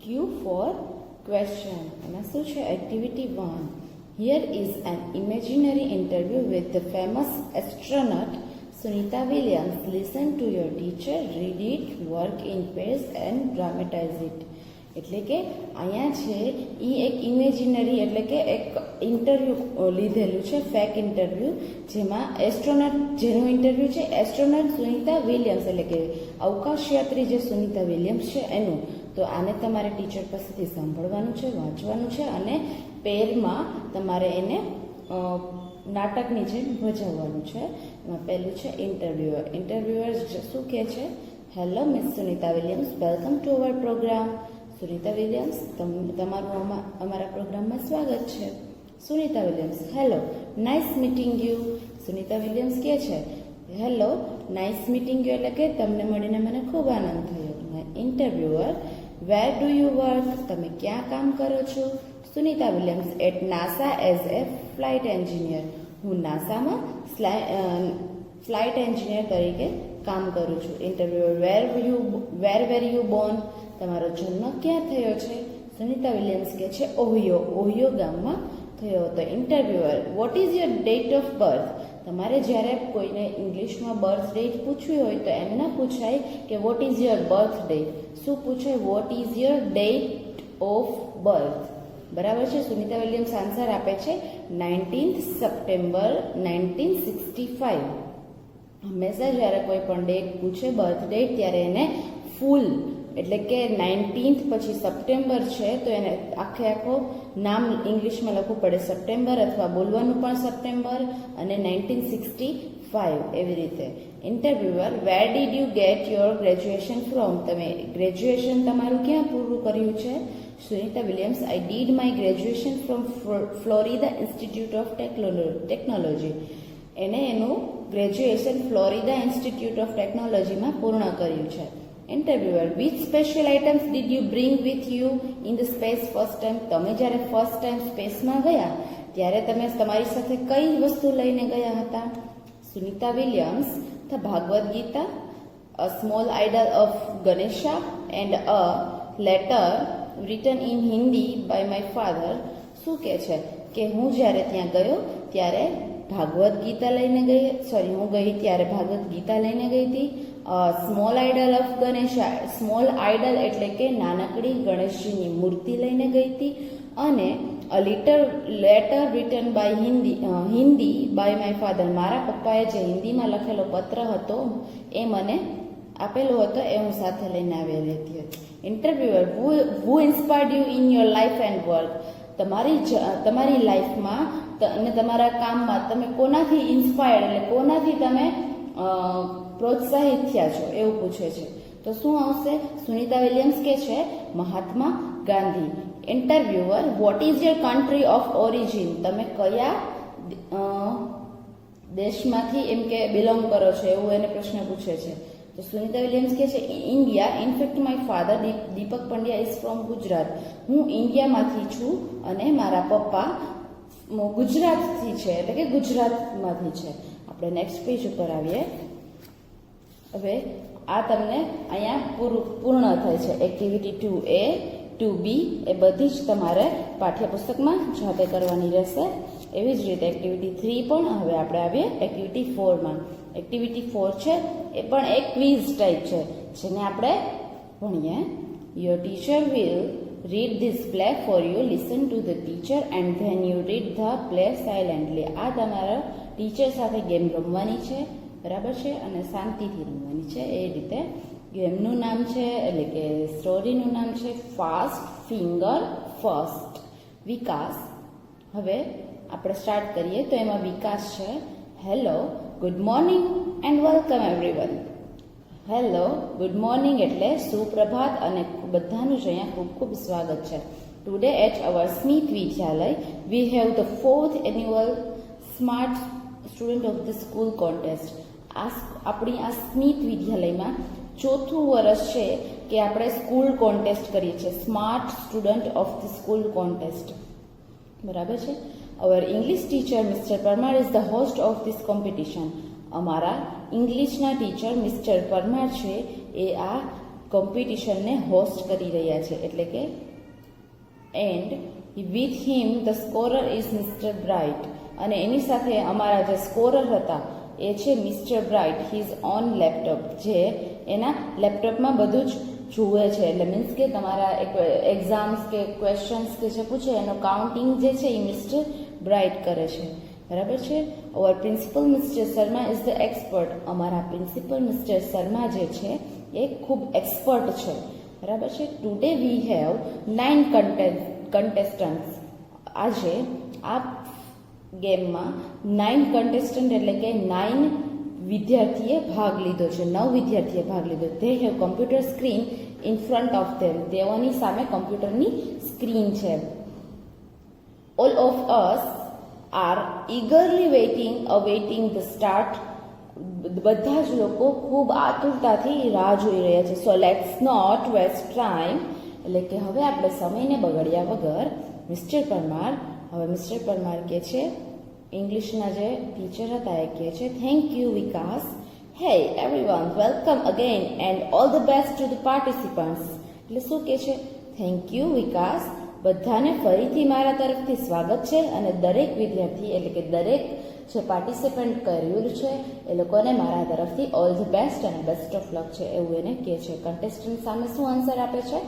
Q for question. એમાં શું છે? Activity 1. Here is an imaginary interview with the famous astronaut Sunita Williams. Listen to your teacher, read it, work in pairs and dramatize it. એટલે કે અહીંયા છે એ એક imaginary એટલે કે એક ઇન્ટરવ્યૂ લીધેલું છે, ફેક ઇન્ટરવ્યૂ, જેમાં એસ્ટ્રોનોટ જેનું ઇન્ટરવ્યૂ છે એસ્ટ્રોનોટ સુનિતા વિલિયમ્સ એટલે કે અવકાશયાત્રી જે સુનિતા વિલિયમ્સ છે એનું. તો આને તમારે ટીચર પાસેથી સાંભળવાનું છે, વાંચવાનું છે અને પેરમાં તમારે એને નાટકની જેમ ભજવવાનું છે. એમાં પહેલું છે ઇન્ટરવ્યુઅર. ઇન્ટરવ્યુઅર શું કહે છે? Hello miss Sunita Williams, welcome to our programme. Sunita Williams, તમારું અમારા પ્રોગ્રામમાં સ્વાગત છે. Sunita Williams, hello, nice meeting you. Sunita Williams કહે છે હેલો, નાઇસ મીટિંગ યુ એટલે કે તમને મળીને મને ખૂબ આનંદ થયો. Interviewer, where do you work? તમે ક્યાં કામ કરો છો? Sunita Williams, at NASA as a flight engineer. હું નાસામાં ફ્લાઇટ એન્જિનિયર તરીકે કામ કરું છું. Interviewer, where were you born? તમારો જન્મ ક્યાં થયો છે? સુનિતા વિલિયમ્સ કહે છે ઓહિયો ગામમાં થયો હતો. Interviewer, what is your date of birth? તમારે જ્યારે કોઈને ઇંગ્લિશમાં બર્થ ડેટ પૂછવી હોય તો એમ ના પૂછાય કે what is your birth date. શું પૂછાય? What is your date of birth. બરાબર છે. સુનિતા વિલિયમ્સ આન્સર આપે છે 19th સપ્ટેમ્બર 1965. હંમેશા જ્યારે કોઈ પણ ડેટ પૂછે બર્થ ડેટ ત્યારે એને ફૂલ એટલે કે 19th પછી સપ્ટેમ્બર છે તો એને આખો નામ ઇંગ્લિશમાં લખવું પડે સપ્ટેમ્બર, અથવા બોલવાનું પણ સપ્ટેમ્બર અને 1965 એવી રીતે. Interviewer, where did you get your graduation from? તમે ગ્રેજ્યુએશન તમારું ક્યાં પૂરું કર્યું છે? Sunita Williams, I did my graduation from Florida institute of technology. એને એનું ગ્રેજ્યુએશન ફ્લોરિડા ઇન્સ્ટિટ્યૂટ ઓફ ટેકનોલોજીમાં પૂર્ણ કર્યું છે. Interviewer, which special items did you bring with you in the space first time? તમે જ્યારે ફર્સ્ટ ટાઈમ સ્પેસમાં ગયા ત્યારે તમે તમારી સાથે કઈ વસ્તુ લઈને ગયા હતા? Sunita Williams, the Bhagavad Gita, a small idol of Ganesha and a letter written in Hindi by my father. શું કહે છે કે હું જ્યારે ત્યાં ગયો ત્યારે ભાગવદ ગીતા લઈને હું ગઈ ત્યારે ભાગવદ ગીતા લઈને ગઈ હતી. Small idol of Ganesha, small idol એટલે કે નાનકડી ગણેશજીની મૂર્તિ લઈને ગઈ હતી. અને a letter written by Hindi by my father, મારા પપ્પાએ જે હિન્દીમાં લખેલો પત્ર હતો એ મને આપેલો હતો એ હું સાથે લઈને આવેલી હતી. Interviewer, who inspired you in your life and work? તમારી લાઈફમાં અને તમારા કામમાં તમે કોનાથી ઇન્સ્પાયર્ડ એટલે કોનાથી તમે પ્રોત્સાહિત થયા છો એવું પૂછે છે. તો શું આવશે? સુનિતા વિલિયમ્સ કે છે Mahatma Gandhi. Interviewer, what is your country of origin? તમે કયા દેશમાંથી એમ કે બિલોંગ કરો છો એવું એને પ્રશ્ન પૂછે છે. તો સુનિતા વિલિયમ્સ કહે છે India. In fact my father Deepak Pandya is from Gujarat. હું ઇન્ડિયામાંથી છું અને મારા પપ્પા ગુજરાતથી છે એટલે કે ગુજરાતમાંથી છે. આપણે નેક્સ્ટ પેજ ઉપર આવીએ. હવે આ તમને અહીંયા પૂર્ણ થાય છે. એક્ટિવિટી 2A 2B એ બધી જ તમારે પાઠ્યપુસ્તકમાં જાતે કરવાની રહેશે. એવી જ રીતે એક્ટિવિટી 3 પણ. હવે આપણે આવીએ એક્ટિવિટી 4માં. એક્ટિવિટી 4 છે એ પણ એક ક્વિઝ ટાઈપ છે જેને આપણે ભણીએ. Your teacher will read this play for you, listen to the teacher and then you read the play silently. આ તમારા ટીચર સાથે ગેમ રમવાની છે, બરાબર છે, અને શાંતિથી રમવાની છે. એ રીતે ગેમનું નામ છે એટલે કે સ્ટોરીનું નામ છે ફાસ્ટ ફિંગર ફર્સ્ટ. વિકાસ. હવે આપણે સ્ટાર્ટ કરીએ તો એમાં વિકાસ છે. Hello, good morning and welcome everyone. Hello, good morning એટલે સુપ્રભાત અને બધાનું જ અહીંયા ખૂબ ખૂબ સ્વાગત છે. Today at our Smith Vidyalaya we have the 4th annual smart student of the school contest. આપણી આ સ્મિથ વિદ્યાલયમાં 4થું વર્ષ છે કે આપણે સ્કૂલ કોન્ટેસ્ટ કરીએ છીએ, smart student of the school contest. બરાબર છે. Our English teacher mister Parmar is the host of this competition. અમારા ઇંગ્લિશના ટીચર મિસ્ટર પરમાર છે એ આ કોમ્પિટિશનને હોસ્ટ કરી રહ્યા છે, એટલે કે and with him the scorer is mister bright, અને એની સાથે અમારા જે સ્કોરર હતા એ છે mister bright his own laptop, જે એના લેપટોપમાં બધું જ જુએ છે. એટલે મીન્સ કે તમારા એક્ઝામ્સ કે ક્વેશ્ચન્સ કે જે પૂછે એનો કાઉન્ટિંગ જે છે એ મિસ્ટર બ્રાઇટ કરે છે. બરાબર છે. Over principal mister Sharma is the expert, અમારા પ્રિન્સિપલ મિસ્ટર શર્મા જે છે એ ખૂબ એક્સપર્ટ છે. બરાબર છે. ટુડે વી હેવ 9 contestants, આજે આ ગેમમાં 9 contestant એટલે કે 9 વિદ્યાર્થીએ ભાગ લીધો છે, 9 વિદ્યાર્થીએ ભાગ લીધો. They have computer screen in front of them, તેઓની સામે કોમ્પ્યુટરની સ્ક્રીન છે. All of us are eagerly awaiting the start, બધા જ લોકો ખૂબ આતુરતાથી રાહ જોઈ રહ્યા છે. So let's not waste time, એટલે કે હવે આપણે સમયને બગાડ્યા વગર મિસ્ટર પરમાર કહે છે, ઇંગ્લિશના જે ટીચર હતા એ કહે છે, થેન્ક યુ વિકાસ. હે everyone, welcome again and all the best to the participants. એટલે શું કહે છે? થેન્ક યુ વિકાસ, બધાને ફરીથી મારા તરફથી સ્વાગત છે, અને દરેક વિદ્યાર્થી એટલે કે દરેક જે પાર્ટિસિપન્ટ કર્યું છે એ લોકોને મારા તરફથી ઓલ ધ બેસ્ટ અને બેસ્ટ ઓફ લક છે, એવું એને કહે છે. કન્ટેસ્ટન્ટ સામે શું આન્સર આપે છે?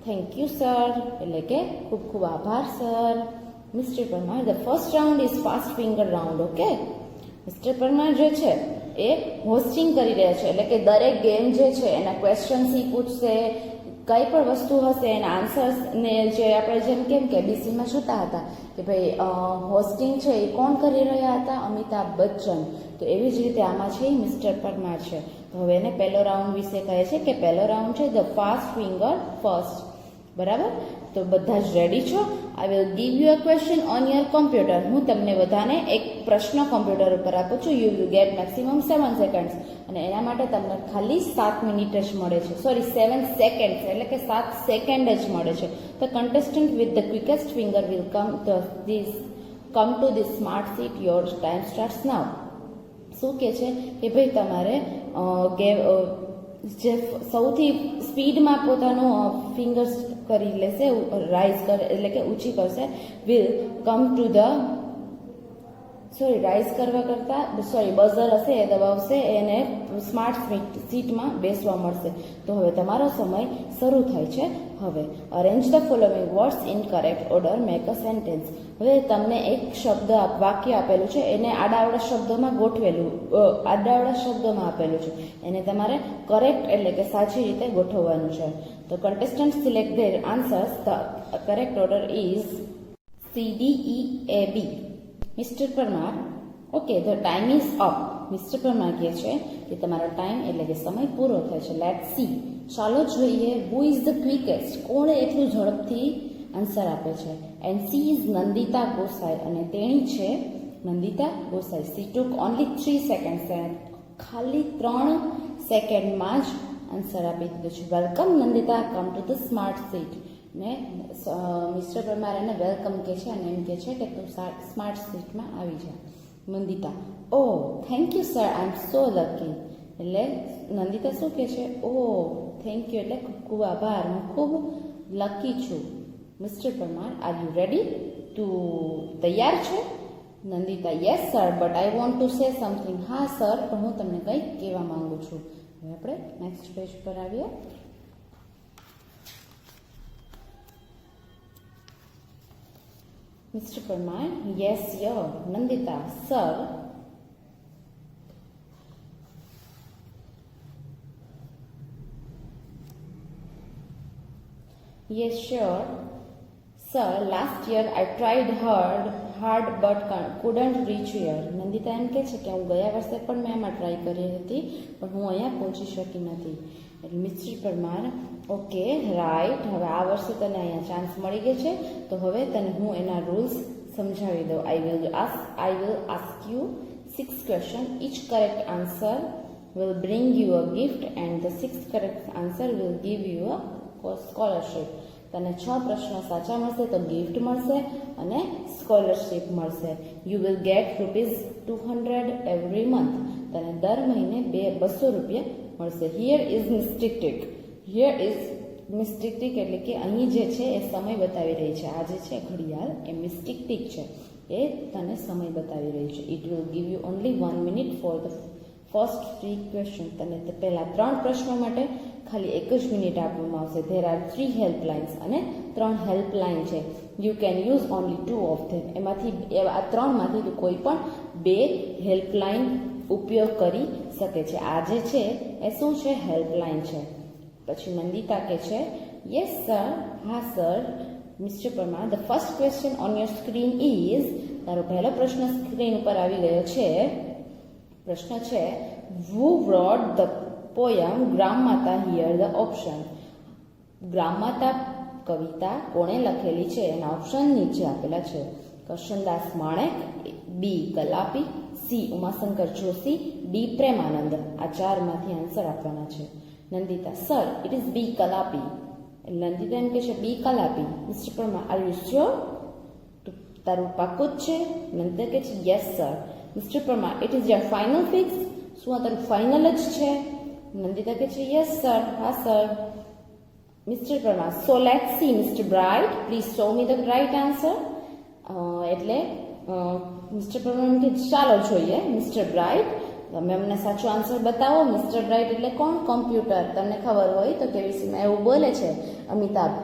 થેન્ક યુ સર, એટલે કે ખૂબ ખૂબ આભાર sir. Mister Parmar, the first round is fast finger round. Okay, mister Parmar જે છે એ હોસ્ટિંગ કરી રહ્યા છે, એટલે કે દરેક ગેમ જે છે એના ક્વેશ્ચન્સ ઈ પૂછશે, કઈ પણ વસ્તુ હશે એના આન્સર્સ ને જે આપણે જેમ કેમ કે બીસીમાં જોતા હતા કે ભાઈ હોસ્ટિંગ છે એ કોણ કરી રહ્યા હતા? અમિતાભ બચ્ચન. તો એવી જ રીતે આમાં છે એ મિસ્ટર પરમાર છે. તો હવે એને પહેલો રાઉન્ડ વિશે કહે છે કે પહેલો રાઉન્ડ છે ધ ફાસ્ટ ફિંગર ફર્સ્ટ. બરાબર, તો બધા જ રેડી છો? I will give you a question on your computer. હું તમને બધાને એક પ્રશ્ન કોમ્પ્યુટર ઉપર આપું છું. You will get maximum 7 seconds, અને એના માટે તમને ખાલી 7 મિનિટ જ મળે છે. સોરી 7 seconds, એટલે કે 7 સેકન્ડ જ મળે છે. The contestant with the quickest finger will come to this smart seat. Your time starts now. શું કહે છે કે ભાઈ તમારે જે સૌથી સ્પીડમાં પોતાનું ફિંગર્સ કરી લેશે, રાઇઝ કરે એટલે કે ઊંચી કરશે, will come to the rise કરવા કરતાં બઝર હશે એ દબાવશે, એને સ્માર્ટ સીટમાં બેસવા મળશે. તો હવે તમારો સમય શરૂ થાય છે. હવે arrange the following words in correct order, make a sentence. હવે તમને એક શબ્દ વાક્ય આપેલું છે, એને આડાવડા શબ્દોમાં આપેલું છે, એને તમારે કરેક્ટ એટલે કે સાચી રીતે ગોઠવવાનું છે. તો contestant select there answers. The correct order is CDEAB. Mister Parmar, okay, the time is up. Mister Parmar કહે છે કે તમારો ટાઈમ એટલે કે સમય પૂરો થાય છે. લેટ સી, ચાલો જોઈએ, હુ ઇઝ ધ ક્વિકેસ્ટ, કોણ એટલું ઝડપથી આન્સર આપે છે. And she is Nandita Gosai, અને તેણી છે નંદિતા ગોસાઈ. સી ટુક ઓનલી 3 seconds, ખાલી 3 સેકન્ડમાં જ આન્સર આપી દીધો છે. Welcome Nandita, come to the smart seat. ને મિસ્ટર પરમાર એને વેલકમ કહે છે અને એમ કહે છે કે તું સ્માર્ટ સીટમાં આવી જા. Nandita, oh thank you sir, I am so lucky. એટલે નંદિતા શું કહે છે? ઓ થેન્ક યુ એટલે ખૂબ ખૂબ આભાર, હું ખૂબ લકી છું. Mister Parmar, are you ready to, તૈયાર છે? Nandita, yes sir, but I want to say something. હા સર, પણ હું તમને કંઈક કહેવા માંગુ છું. હવે આપણે નેક્સ્ટ પેજ પર આવીએ. Mr. Parmar, yes, sir. Nandita, sir. Yes, sure. Sir, last year I tried hard but couldn't reach here. Nandita એમ કહે છે કે હું ગયા વર્ષે પણ મેં આમાં ટ્રાય કરી હતી, પણ હું અહીંયા પહોંચી શકી નથી. એટલે મિસ્ટર પરમાર, ઓકે રાઈટ, હવે આ વર્ષે તને અહીંયા ચાન્સ મળી ગયો છે, તો હવે તને હું એના રૂલ્સ સમજાવી દઉં. I will ask you 6 questions. Each correct answer will bring you a gift and the 6th correct answer will give you a scholarship. તને 6 પ્રશ્નો સાચા મળશે તો ગિફ્ટ મળશે અને સ્કોલરશિપ મળશે. You will get ₹200 every month. તને દર મહિને 200 રૂપિયા મળશે. Here is mistake. Here is miss tick tick એટલે કે અહીં જે છે એ સમય બતાવી રહી છે. આ જે છે ઘડિયાળ એ મિસ ટીક ટીક છે, એ તને સમય બતાવી રહી છે. It will give you only 1 minute for the first 3 question. તને તે પહેલા 3 પ્રશ્નો માટે ખાલી 1 જ મિનિટ આપવામાં આવશે. ધેર આર 3 હેલ્પલાઇન્સ અને 3 હેલ્પલાઇન છે. You can use only 2 of them. એમાંથી આ 3માંથી તું કોઈ પણ 2 હેલ્પલાઇન ઉપયોગ કરી શકે છે. આ જે છે એ શું છે? હેલ્પલાઇન છે. પછી નંદિતા કે છે યસ સર, હા sir. Mister Parmar, the first question on your screen is, તારો પહેલો પ્રશ્ન સ્ક્રીન ઉપર આવી ગયો છે. પ્રશ્ન છે who wrote the poem Grammata? Hear the option. Grammata કવિતા કોણે લખેલી છે એના ઓપ્શન નીચે આપેલા છે. Karsandas Manek, B Kalapi, C Umashankar Joshi, D Premanand. આ 4માંથી આન્સર આપવાના છે. Nandita sir, it is B Kalapi. Nandita એમ કે છે B Kalapi. Mister Parmar, are you sure? તારું પાક્કું જ છે? નંદિતા કે છે yes sir. Mister Parmar, it is your final fix? શું આ તારું ફાઇનલ જ છે? નંદિતા કે છે યસ સર, હા sir. Mister Parmar, so let's see mister bright, please show me the right answer. એટલે મિસ્ટર પરમાર કે ચાલો જોઈએ. મિસ્ટર બ્રાઇટ, તમે અમને સાચો આન્સર બતાવો. મિસ્ટર બ્રાઇટ એટલે કોણ? કમ્પ્યુટર. તમને ખબર હોય તો કેવીસીમાં એવું બોલે છે અમિતાભ,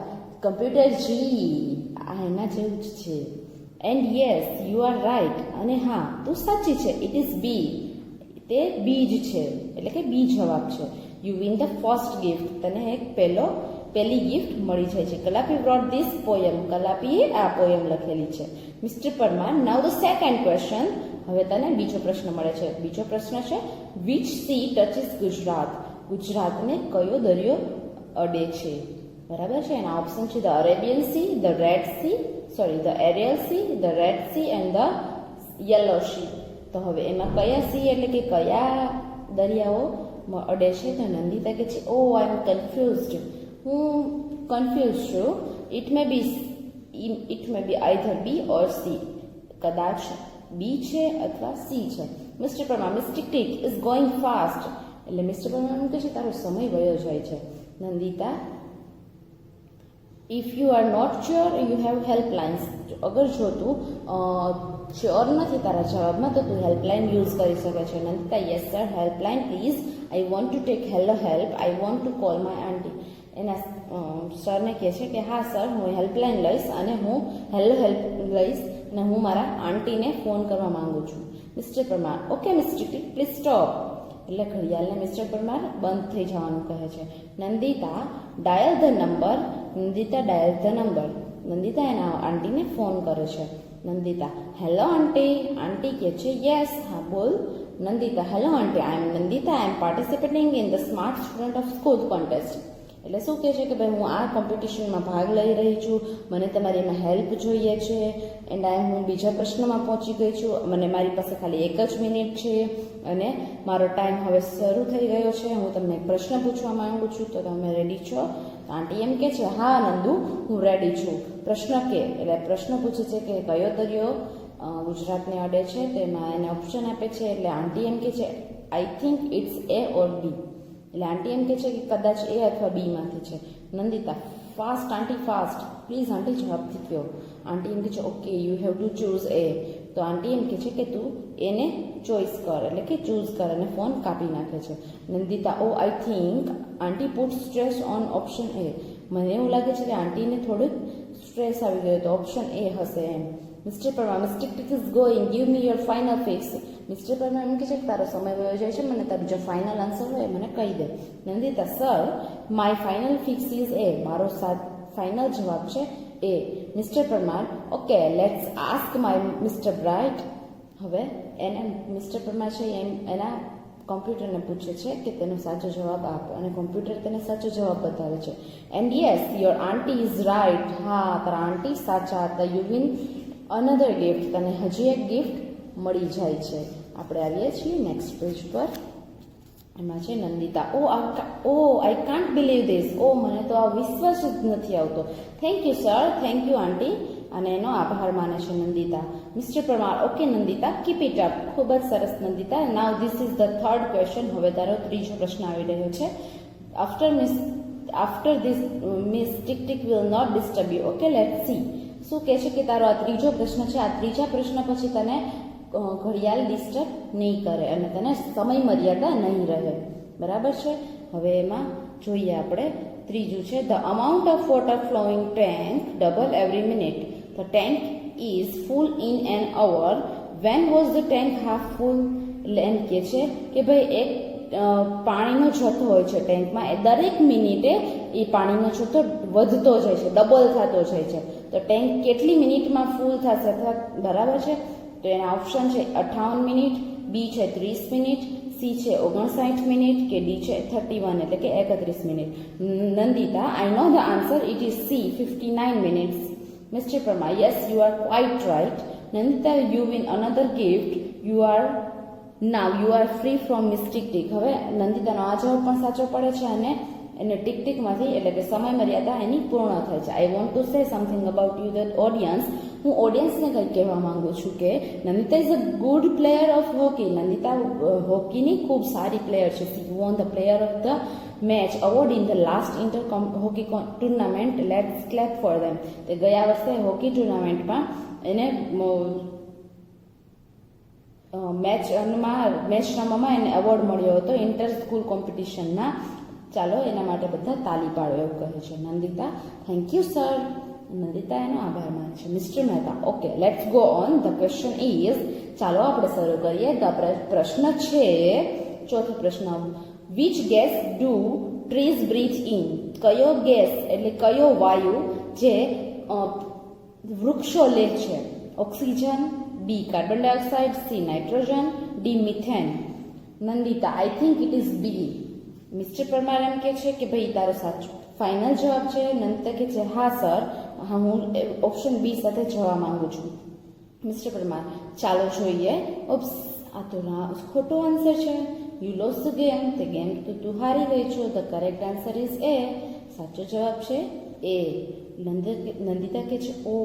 કમ્પ્યુટર જી. આ એના જેવું જ છે. And yes you are right. અને હા, તું સાચી છે. It is B. તે બી જ છે, એટલે કે બી જવાબ છે. You win the first gift. તને એક પહેલી ગિફ્ટ મળી જાય છે. Kalapi wrote this poem. કલાપીએ આ પોયમ લખેલી છે. Mister Parmar, now the second question. હવે તને બીજો પ્રશ્ન મળે છે. બીજો પ્રશ્ન છે વિચ સી ટચિસ ગુજરાત? ગુજરાતને કયો દરિયો અડે છે? બરાબર છે. એના ઓપ્શન છે the Arabian Sea, the Red Sea, the Aral Sea, the Red Sea and the Yellow Sea. તો હવે એમાં કયા સી એટલે કે કયા દરિયાઓ અડે છે? તો નંદિતા કે છે ઓ આઈ એમ કન્ફ્યુઝડ. હું કન્ફ્યુઝ છું. It may be either B or C. કદાચ બી છે અથવા સી છે. Mister Parmar, mister tick is going fast. એટલે મિસ્ટર પરમાર કહે છે તારો સમય વયો જાય છે. Nandita, if you are not sure you have helplines. અગર જો તું શ્યોર નથી તારા જવાબમાં તો તું હેલ્પલાઇન યુઝ કરી શકે છે. Nandita, yes sir, helpline please. I want to take help. I want to call my aunty. એના સરને કહે છે કે હા સર, હું હેલ્પલાઇન લઈશ અને હું હેલ્પ લઈશ અને હું મારા આંટીને ફોન કરવા માંગુ છું. Mister Parmar, okay mister tick please stop. એટલે ઘડિયાળને મિસ્ટર પરમાર બંધ થઈ જવાનું કહે છે. Nandita, dial the number. Nandita એના આંટીને ફોન કરે છે. નંદિતા, હેલો આંટી. આંટી કહે છે યસ, હા બોલ. Nandita, hello aunty, I am Nandita. I am participating in the smart student of school contest. એટલે શું કહે છે કે ભાઈ હું આ કોમ્પિટિશનમાં ભાગ લઈ રહી છું, મને તમારી એમાં હેલ્પ જોઈએ છે. એન્ડ હું બીજા પ્રશ્નમાં પહોંચી ગઈ છું. મને મારી પાસે ખાલી 1 જ મિનિટ છે અને મારો ટાઈમ હવે શરૂ થઈ ગયો છે. હું તમને એક પ્રશ્ન પૂછવા માંગુ છું, તો તમે રેડી છો? તો આંટી એમ કે છે હા નંદુ, હું રેડી છું. પ્રશ્ન કે એટલે પ્રશ્ન પૂછે છે કે કયો દરિયો ગુજરાતને અડે છે? તેમાં એને ઓપ્શન આપે છે. એટલે આંટી એમ કે છે આઈ થિંક ઇટ્સ એ ઓર બી. એટલે આંટી એમ કે છે કે કદાચ એ અથવા બી માંથી છે. Nandita, fast aunty fast, please aunty જવાબથી કહો. આંટી એમ કે છે okay you have to choose A. તો આંટી એમ કે છે કે તું એને ચોઇસ કર, એટલે કે ચૂઝ કર, અને ફોન કાપી નાખે છે. Nandita, oh I think aunty put stress on option A. મને એવું લાગે છે કે આંટીને થોડુંક સ્ટ્રેસ આવી ગયો તો ઓપ્શન એ હશે એમ. Mister Parmar, mister tick is going, give me your final fix. Mister Parmar એમ કહે છે કે તારો સમય વયો જાય છે, મને તારું જે ફાઇનલ આન્સર હોય મને કહી દે. Nandita, sir my final fix is A. મારો ફાઇનલ જવાબ છે A. Mister Parmar, okay let's ask my mister bright. હવે એને મિસ્ટર પરમાર છે એમ એના કોમ્પ્યુટરને પૂછે છે કે તેનો સાચો જવાબ આપ, અને કોમ્પ્યુટર તેને સાચો જવાબ બતાવે છે. And yes your aunty is right. હા, તારા આંટી સાચા હતા. You win another gift. તને હજી એક ગિફ્ટ મળી જાય છે. આપણે આવીએ છીએ નેક્સ્ટ પેજ પર. એમાં છે Nandita, I can't believe this. મને તો આ વિશ્વાસ જ નથી આવતો. Thank you sir, thank you aunty. અને એનો આભાર માને છે Nandita. Mister Parmar, okay Nandita, keep it up. ખૂબ જ સરસ Nandita. Now this is the third question. હવે તારો ત્રીજો પ્રશ્ન આવી રહ્યો છે. after this Miss Tick Tick will not disturb you. Okay, let's see. શું કહે છે કે તારો આ ત્રીજો પ્રશ્ન છે, આ ત્રીજા પ્રશ્ન પછી તને ઘડિયાળ ડિસ્ટર્બ નહીં કરે અને તને સમય મર્યાદા નહીં રહે. બરાબર છે. હવે એમાં જોઈએ આપણે ત્રીજું છે the amount of water flowing tank double every minute. The tank is full in an hour. When was the tank half full? એમ કે છે કે ભાઈ એક પાણીનો જથ્થો હોય છે ટેન્કમાં, એ દરેક મિનિટે એ પાણીનો જથ્થો વધતો જાય છે, ડબલ થતો જાય છે. તો ટેન્ક કેટલી મિનિટમાં ફૂલ થશે? બરાબર છે. તો એના ઓપ્શન છે 58 મિનિટ, બી છે 30 મિનિટ, સી છે 59 મિનિટ, કે ડી છે 31 એટલે કે 31 minute. Nandita, I know the answer, it is C 59 minutes. Mister Parmar, yes you are quite right. Nandita, you win another gift. Now you are free from Miss Tick Tick. હવે નંદિતાનો આ જવાબ પણ સાચો પડે છે અને એને ટિક ટિકમાંથી એટલે કે સમય મર્યાદા એની પૂર્ણ થાય છે. I want to say something about you the audience. હું ઓડિયન્સને કંઈક કહેવા માંગુ છું કે Nandita is a good player of hockey. Nandita હોકીની ખૂબ સારી પ્લેયર છે. She won the player of the match award in the last inter hockey tournament. Let's clap for them. તે ગયા વર્ષે હોકી ટુર્નામેન્ટમાં એને મેચ રમવામાં એને એવોર્ડ મળ્યો હતો ઇન્ટર સ્કૂલ કોમ્પિટિશનના. ચાલો એના માટે બધા તાલી પાડો એવું કહે છે. Nandita, thank you sir. Nandita એનો આભાર માને છે. Mister Mehta, okay let's go on. The question is, ચાલો આપણે શરૂ કરીએ. પ્રશ્ન છે ચોથો પ્રશ્ન, which gas do trees breathe in? કયો ગેસ એટલે કયો વાયુ જે વૃક્ષો લે છે? Oxygen, B carbon dioxide, C nitrogen, D methane. Nandita, I think it is B. Mister Parmar એમ કે છે કે ભાઈ તારો સાચો ફાઇનલ જવાબ છે. નંદિતા કે છે હા સર, હા હું ઓપ્શન બી સાથે જવા માંગુ છું. મિસ્ટર પરમાર, ચાલો જોઈએ. ઓપ્સ, આ તો ખોટો આન્સર છે. You loss the game. તે ગેમ તો તું હારી ગઈ છો. ધ કરેક્ટ આન્સર ઇઝ એ. સાચો જવાબ છે એ. નંદિતા કે છે ઓ,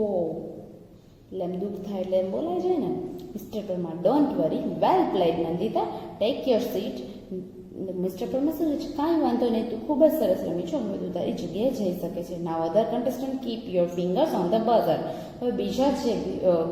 એટલે એમ દુઃખ થાય એટલે એમ બોલાય જાય ને. Mister Parmar, don't worry, well played Nandita, take your seat. Mister Parmar શું છે, કાંઈ વાંધો નહીં, તું ખૂબ જ સરસ રમી છો, હવે તું તારી જગ્યાએ જઈ શકે છે. Now other contestant keep your fingers on the buzzer. હવે બીજા જે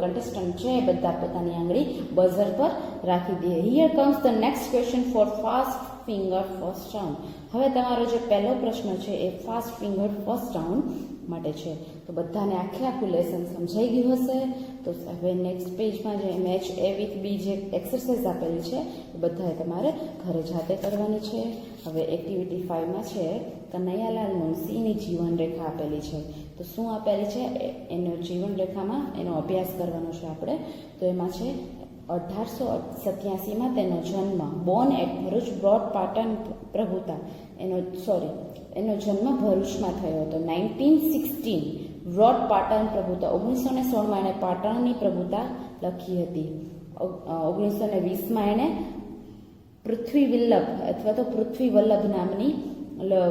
કન્ટેસ્ટન્ટ છે એ બધા પોતાની આંગળી બઝર પર રાખી દે. Here comes the next question for fast finger first round. હવે તમારો જે પહેલો પ્રશ્ન છે એ ફાસ્ટ ફિંગર ફર્સ્ટ રાઉન્ડ માટે છે. તો બધાને આખું લેસન સમજાઈ ગયું હશે. તો હવે નેક્સ્ટ પેજમાં જે મેચ એ વિથ બી જે એક્સરસાઇઝ આપેલી છે એ બધાએ તમારે ઘરે જાતે કરવાની છે. હવે એક્ટિવિટી 5માં છે કનૈયાલાલ મુનશીની જીવનરેખા આપેલી છે. તો શું આપેલી છે એનો જીવનરેખામાં એનો અભ્યાસ કરવાનો છે આપણે. તો એમાં છે 1887માં તેનો જન્મ, બોર્ન એટ ભરૂચ, બ્રોડ પાટણ પ્રભુતા. એનો જન્મ ભરૂચમાં થયો હતો. 1916 બ્રોડ પાટણ પ્રભુતા. 1916માં એણે પાટણની પ્રભુતા લખી હતી. 1920માં એણે પૃથ્વી વિલ્લભ અથવા તો પૃથ્વી વલ્લભ નામની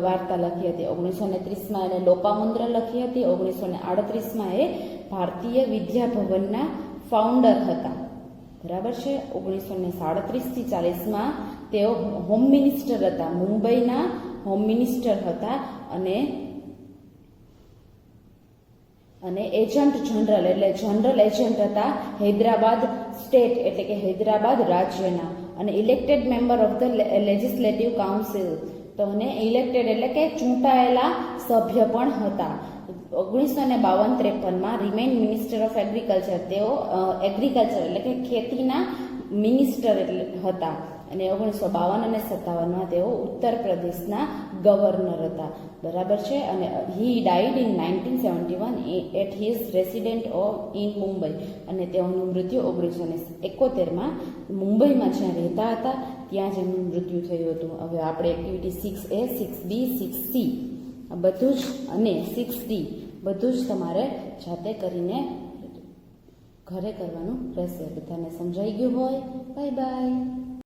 વાર્તા લખી હતી. 1930માં એણે લોપામુદ્ર લખી હતી. 1938માં એ ભારતીય વિદ્યાભવનના ફાઉન્ડર હતા. બરાબર છે. 1937થી 40માં તેઓ હોમ મિનિસ્ટર હતા, મુંબઈના હોમ મિનિસ્ટર હતા અને એજન્ટ જનરલ એટલે જનરલ એજન્ટ હતા હૈદરાબાદ સ્ટેટ એટલે કે હૈદરાબાદ રાજ્યના, અને elected member of the legislative council. તો અને ઇલેક્ટેડ એટલે કે ચૂંટાયેલા સભ્ય પણ હતા. 1952-53માં રિમેઇન મિનિસ્ટર ઓફ એગ્રીકલ્ચર. તેઓ એગ્રીકલ્ચર એટલે કે ખેતીના મિનિસ્ટર હતા. અને 1952 અને 57માં તેઓ ઉત્તર પ્રદેશના ગવર્નર હતા. બરાબર છે. અને he died in 1971 at his resident in Mumbai. અને તેઓનું મૃત્યુ 1971માં મુંબઈમાં જ્યાં રહેતા હતા ત્યાં જ એમનું મૃત્યુ થયું હતું. હવે આપણે એક્ટિવિટી 6A, 6B, 6C બધું જ અને 6D બધું જ તમારે જાતે કરીને ઘરે કરવાનું રહેશે. બધાને સમજાઈ ગયું હોય? Bye bye.